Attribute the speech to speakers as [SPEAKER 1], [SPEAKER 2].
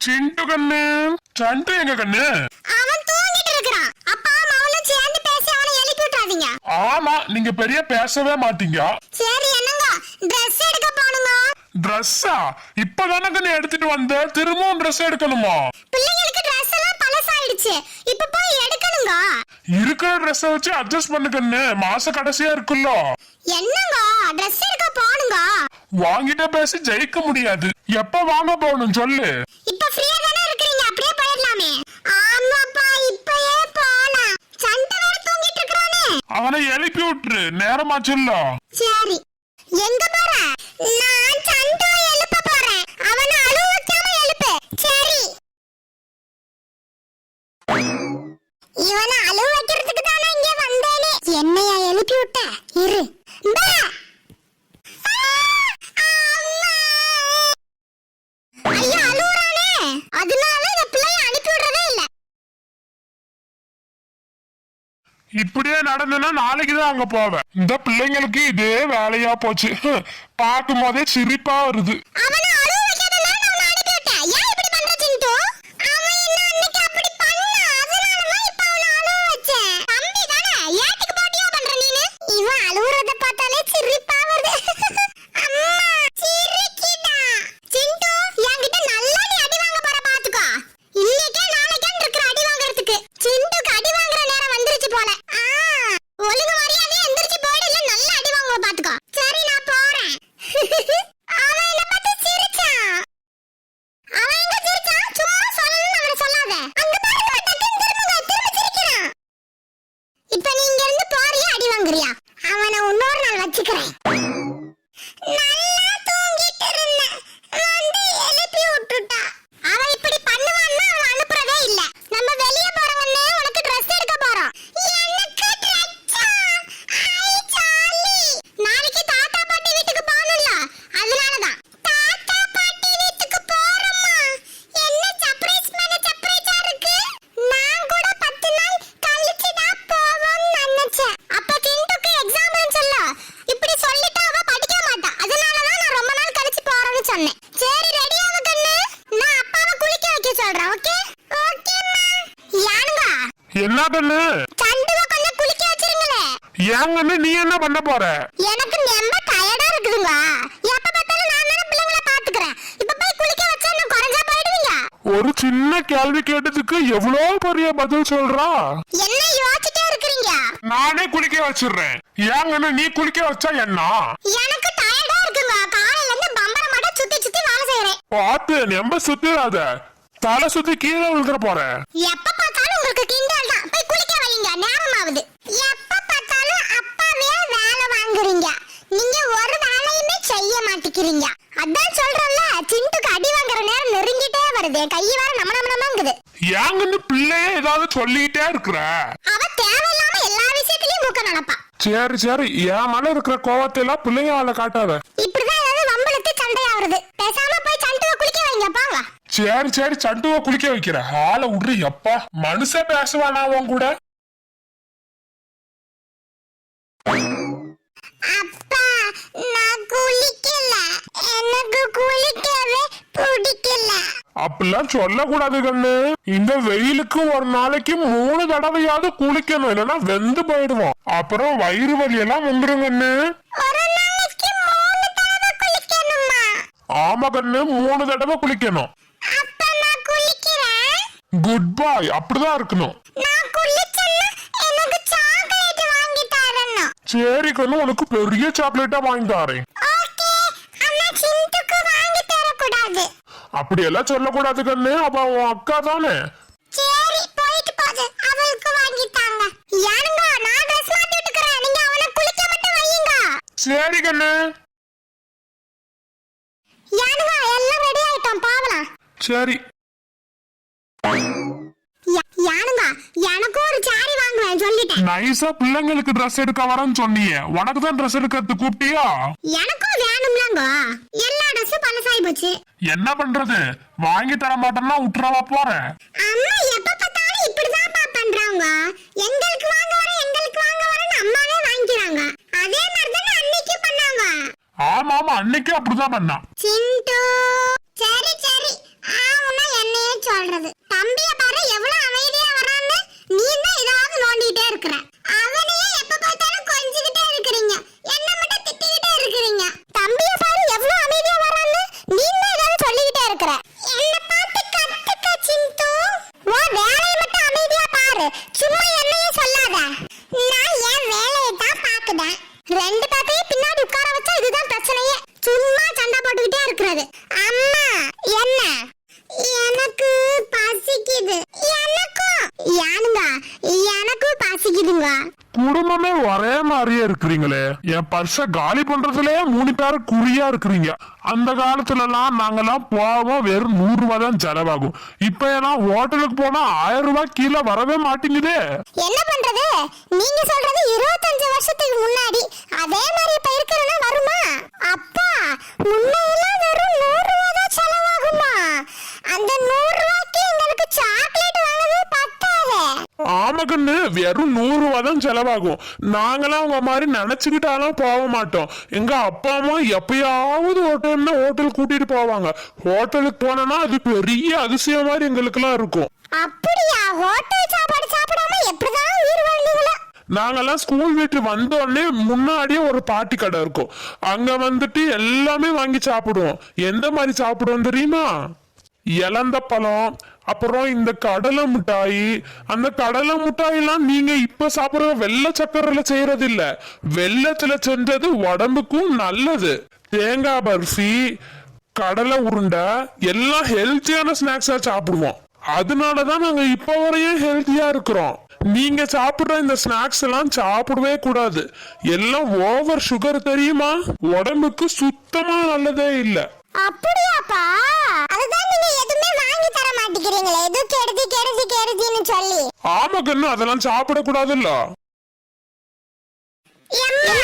[SPEAKER 1] சிண்டு கண்ணு, சண்டு எங்க கண்ணு?
[SPEAKER 2] அவன் தூங்கிட்டு இருக்கான். அப்பா அவனும் சேர்ந்து பேசி அவனை எழுப்பி விட்டுறாதீங்க.
[SPEAKER 1] ஆமா, நீங்க பெரிய பேசவே மாட்டீங்க.
[SPEAKER 2] சரி என்னங்க, Dress எடுக்க போணுங்க.
[SPEAKER 1] Dress-ஆ? இப்பதானே கண்ணு எடுத்துட்டு வந்த, திரும்பவும் Dress எடுக்கணுமா?
[SPEAKER 2] பிள்ளைங்களுக்கு Dress எல்லாம் பழசாயிடுச்சு, இப்ப போய் எடுக்கணுங்க.
[SPEAKER 1] இருக்கிற Dress-அ வச்சு அட்ஜஸ்ட் பண்ணு கண்ணு, மாச கடைசியா இருக்குல்ல.
[SPEAKER 2] என்னங்க, Dress எடுக்க போணுங்க.
[SPEAKER 1] வாங்கிட்ட பேசி ஜெயிக்க முடியாது. எப்ப வாங்க போகணும் சொல்லு.
[SPEAKER 2] இப்ப ஃப்ரீயா தானே இருக்கீங்க, அப்படியே போயிடலாமே. ஆமாப்பா, இப்பயே போலாம். சண்டை வேற தூங்கிட்டு இருக்கானே.
[SPEAKER 1] அவனை எழுப்பி விட்டுரு, நேரமாச்சுல்ல.
[SPEAKER 2] சரி, எங்க போற? நான் சண்டுவை எழுப்ப போறேன். அவனை அழுவ வச்சாம எழுப்பு. சரி, இவனை அழுவ வைக்கிறதுக்கு தானே இங்க வந்தேனே. என்னையா எழுப்பி விட்ட? இரு. பா. ஐயா அழுவுறானே, அதனால இந்த பிள்ளைய அனுப்பி விடுறதே இல்ல.
[SPEAKER 1] இப்படியே நடந்தனா நாளைக்குதான் அங்க போவேன். இந்த பிள்ளைங்களுக்கு இதே வேலையா போச்சு. பார்க்கும் போதே சிரிப்பா வருது.
[SPEAKER 2] அவனை அழுவ வைக்காதனால நான் அனுப்பி விட்டேன். ஏன் இப்படி பண்ற சிண்டு? அவன் என்ன அன்னைக்கு அப்படி பண்ணா, அதனால தான் இப்ப அவனை அழுவ வச்சேன். தம்பி தானே, ஏட்டுக்கு போட்டியா பண்ற நீனு? இவன் அழுவுறத பார்த்தாலே சிரிப்பா வருது. அம்மா சிரிக்கிடா. சிண்டு, என்கிட்ட நல்லா நீ அடி வாங்க போற பாத்துக்கோ. இன்னைக்கே நாளைக்கே இருக்கிற அடி வாங்குறதுக்கு. சிண்டுக்கு அடி வாங்குற நேரம் வந்துருச்சு போல. ஒழுங்கு மரியாதையா எந்திரிச்சு போயிடு, இல்ல நல்லா அடி வாங்குவ பாத்துக்கோ. சரி நான் போறேன். அவன் என்ன பார்த்து சிரிச்சான். அவன் எங்க சிரிச்சான்? சும்மா சொல்லணும்னு அவனை சொல்லாத. அங்க பாருங்க, டக்குன்னு திரும்ப சிரிக்கிறான். இப்ப நீ இங்க இருந்து போறியா அடி வாங்குறியா? அவனை இன்னொரு நாள் வச்சுக்கிறேன். நல்லா தூங்கிட்டு இருந்தேன், வந்து எழுப்பி விட்டுட்டா. அவன் இப்படி பண்ணுவான்னா அவன் அனுப்புறதே இல்ல. நம்ம வெளிய போறவனே உனக்கு Dress எடுக்க போறோம். எனக்கு ட்ரெஸ்ஸா? ஐ ஜாலி. நாளைக்கு தாத்தா பாட்டி வீட்டுக்கு போகணும்ல, அதனாலதான். தாத்தா பாட்டி வீட்டுக்கு போறோமா? என்ன சர்ப்ரைஸ் மேல சர்ப்ரைஸா இருக்கு. நான் கூட 10 நாள் கழிச்சு தான் போவோம்னு நினைச்சேன். அப்ப சிண்டுக்கு எக்ஸாம் இருந்துச்சுல்ல, இப்படி சொல்லிட்டு அவ படிக்க மாட்டா. அதனாலதான் நான் ரொம்ப நாள் கழிச்சு போறேன்னு சொன்னேன். சரி ரெடி ஆகு கண்ணு, நான் அப்பாவை குளிக்க வைக்க சொல்றேன். ஓகே? ஓகேம்மா. யானுங்க,
[SPEAKER 1] என்ன கண்ணு?
[SPEAKER 2] சண்டுவை கொஞ்சம் குளிக்க வச்சிருங்களே.
[SPEAKER 1] ஏங்கன்னு நீ என்ன பண்ண போற?
[SPEAKER 2] எனக்கு ரொம்ப டயர்டா இருக்குதுங்க. எப்ப பார்த்தாலும் நான் தானே பிள்ளைங்களை பாத்துக்கிறேன். இப்ப போய் குளிக்க வச்சா நான் குறைஞ்சா போயிடுவீங்க.
[SPEAKER 1] ஒரு சின்ன கேள்வி கேட்டதுக்கு எவ்வளவு பெரிய பதில் சொல்றா.
[SPEAKER 2] என்ன யோசிச்சுட்டே இருக்கிறீங்க?
[SPEAKER 1] நானே குளிக்க வச்சிடுறேன். ஏங்கன்னு நீ குளிக்க வச்சா என்ன?
[SPEAKER 2] எனக்கு டயர்டா இருக்குங்க. காலையில இருந்து பம்பர மாட்ட சுத்தி சுத்தி வேலை செய்யறேன்.
[SPEAKER 1] பார்த்து நம்ப சுத்திராத, தலை சுத்தி கீழே விழுந்துற போற.
[SPEAKER 2] எப்ப பார்த்தாலும் உங்களுக்கு கிண்டல் தான். போய் குளிக்க வைங்க, நேரம் ஆகுது. எப்ப பார்த்தாலும் அப்பாவே வேலை வாங்குறீங்க. நீங்க ஒரு வேலையுமே செய்ய மாட்டேங்கிறீங்க. அதான் சொல்றேன்ல, சிண்டுக்கு அடி வாங்குற நேரம் நெருங்கிட்டே வருது. கை வேற நமனமனமாங்குது.
[SPEAKER 1] ஏங்கன்னு பிள்ளையே ஏதாவது சொல்லிட்டே இருக்கிற.
[SPEAKER 2] அவ தேவையில்லாம எல்லா விஷயத்திலயும் மூக்க நினைப்பா.
[SPEAKER 1] சரி சரி, என் மேல இருக்கிற கோவத்தை எல்லாம் பிள்ளைங்க மேல காட்டாத.
[SPEAKER 2] இப்படிதான் ஏதாவது வம்பளுக்கு சண்டையாவது. பேசாம போய் சண்டுவை குளிக்க வைங்க பாங்க.
[SPEAKER 1] சரி சரி, சண்டுவ குளிக்க வைக்கிற ஆளை விடுறி. எப்பா மனுஷன் பேசுவானா அவன் கூட?
[SPEAKER 2] அப்பா நான் குளிக்கல, எனக்கு குளிக்கவே பிடிக்கல.
[SPEAKER 1] அப்படிலாம் சொல்லக்கூடாது கண்ணு. இந்த வெயிலுக்கு ஒரு நாளைக்கு 3 தடவையாவது குளிக்கணும், இல்லைன்னா வெந்து போயிடுவோம். அப்புறம் வயிறு வலி எல்லாம் வந்துரும் கண்ணு.
[SPEAKER 2] ஒரு நாளைக்கு 3 தடவை குளிக்கணுமா?
[SPEAKER 1] ஆமா கண்ணு, 3 தடவை குளிக்கணும்.
[SPEAKER 2] அப்ப நான் குளிக்கிறேன்.
[SPEAKER 1] குட் பாய், அப்படிதான் இருக்கணும்.
[SPEAKER 2] நான் குளிச்சேன்னா எனக்கு சாக்லேட் வாங்கி தரணும்.
[SPEAKER 1] சரி கண்ணு, உனக்கு பெரிய சாக்லேட்டா வாங்கி தரேன்.
[SPEAKER 2] ஓகே, ஆனா சிண்டுக்கு வாங்கி தர கூடாது.
[SPEAKER 1] அப்படி எல்லாம் சொல்லக்கூடாது கண்ணு, அப்ப உன் அக்கா தானே.
[SPEAKER 2] சரி போயிட்டு போகுது, அவளுக்கு வாங்கி தாங்க. யாருங்க, நான் ட்ரெஸ் மாத்தி விட்டுக்கறேன், நீங்க அவனை குளிக்க மட்டும் வையுங்க.
[SPEAKER 1] சரி கண்ணு.
[SPEAKER 2] யாருங்க, எல்லாம் ரெடி ஆயிட்டோம், போகலாம்.
[SPEAKER 1] சரி.
[SPEAKER 2] யாருங்க, எனக்கும் ஒரு சாரி வாங்குவேன் சொல்லிட்டேன்.
[SPEAKER 1] நைஸா பிள்ளைங்களுக்கு ட்ரெஸ் எடுக்க வரேன்னு சொன்னியே, உனக்கு தான் ட்ரெஸ் எடுக்கிறது கூப்பிட்டியா?
[SPEAKER 2] எனக்கும் வேணும்லங்க, எல்லா ட்ரெஸ்ஸும் பழசாயி போச்சு.
[SPEAKER 1] என்ன பண்றது, வாங்கி தர மாட்டேன்னா விட்டுறவா போற?
[SPEAKER 2] அம்மா எப்ப பார்த்தாலும் இப்படிதான் பண்றாங்க. எங்களுக்கு வாங்க வரேன்னு அம்மாவே வாங்கிக்கிறாங்க. அதே மாதிரி தானே அன்னைக்கு பண்ணாங்க.
[SPEAKER 1] ஆமா ஆமா, அன்னைக்கு அப்படிதான் பண்ணா.
[SPEAKER 2] சிண்டு சரி சரி, ஆவுனா என்ன சொல்றது. தம்பிய பாரு எவ்வளவு அமைதியா வரான்னு. நீ தான் ஏதாவது நோண்டிட்டே இருக்கற. அவனையே எப்ப பார்த்தாலும் கொஞ்சிக்கிட்டே இருக்கறீங்க. என்ன மட்டும் திட்டிக்கிட்டே இருக்கறீங்க. தம்பிய பாரு எவ்வளவு அமைதியா வரான்னு. நீ தான் ஏதாவது சொல்லிக்கிட்டே இருக்கற. என்ன பார்த்து கத்துக்க சிந்து. உன் வேலைய மட்டும் அமைதியா பாரு. சும்மா என்னையே சொல்லாத. நான் என் வேலையை தான் பாக்குறேன். ரெண்டு பேத்தையும் பின்னாடி உட்கார வச்சா இதுதான் பிரச்சனையே. சும்மா சண்டை போட்டுக்கிட்டே இருக்கிறது. அம்மா என்ன? எனக்கு பசிக்குது. எனக்கும் பசிக்குதுங்க.
[SPEAKER 1] குடும்பமே ஒரே மாதிரியே இருக்கிறீங்களே. என் பர்ஸ காலி பண்றதுலயே 3 பேர் குறியா இருக்கிறீங்க. அந்த காலத்துல எல்லாம் நாங்கெல்லாம் போவோம், வெறும் 100 ரூபாய் தான் செலவாகும். இப்ப எல்லாம் ஹோட்டலுக்கு போனா 1000 ரூபாய் கீழே வரவே மாட்டேங்குதே.
[SPEAKER 2] என்ன பண்றது? நீங்க சொல்றது 25 வருஷத்துக்கு முன்னாடி. அதே மாதிரி இப்ப இருக்கிறனா வருமா? அப்பா முன்னையெல்லாம் வெறும் 100 ரூபாய் தான் செலவாகுமா? அந்த 100 ரூபாய்க்கு எங்களுக்கு சாக்லேட் வாங்கவே பத்தாதே.
[SPEAKER 1] ஆமா கண்ணு, வெறும் 100 ரூபாய் தான் செலவாகும். நாங்களாம் உங்க மாதிரி நினைச்சுக்கிட்டாலும் போக மாட்டோம். எங்க அப்பா அம்மா எப்பயாவது ஹோட்டல் கூட்டிட்டு போவாங்க. ஹோட்டலுக்கு போனா அது பெரிய அதிசயம் மாதிரி எங்களுக்கு எல்லாம் இருக்கும்.
[SPEAKER 2] அப்படியா? ஹோட்டல் சாப்பாடு சாப்பிடாம எப்படிதான் உயிர் வாழ்ந்தீங்களா?
[SPEAKER 1] நாங்கெல்லாம் ஸ்கூல் விட்டு வந்த உடனே முன்னாடியே ஒரு பாட்டி கடை இருக்கும். அங்க வந்துட்டு எல்லாமே வாங்கி சாப்பிடுவோம். எந்த மாதிரி சாப்பிடுவோம் தெரியுமா? இலந்த பழம், அப்புறம் இந்த கடலை மிட்டாய். அந்த கடலை மிட்டாயெல்லாம் நீங்க இப்ப சாப்பிடுற வெள்ளை சக்கரையில செய்யறது இல்ல, வெள்ளத்துல செஞ்சது உடம்புக்கும் நல்லது. தேங்காய் பர்ஃபி, கடலை உருண்டை எல்லாம் ஹெல்த்தியான ஸ்நாக்ஸா சாப்பிடுவோம். அதனாலதான் நாங்க இப்ப வரையும் ஹெல்த்தியா இருக்கிறோம். நீங்க சாப்பிடுற இந்த ஸ்நாக்ஸ் எல்லாம் சாப்பிடவே கூடாது. எல்லாம் ஓவர் சுகர் தெரியுமா? உடம்புக்கு சுத்தமா நல்லதே இல்ல.
[SPEAKER 2] அப்படியாப்பா? அதுதான் நீங்க எதுவுமே வாங்கி தர மாட்டேங்கிறீங்களே. எது கெடுதின்னு சொல்லி.
[SPEAKER 1] ஆமா கண்ணு, அதெல்லாம் சாப்பிட கூடாதுல்ல.
[SPEAKER 2] எம்மா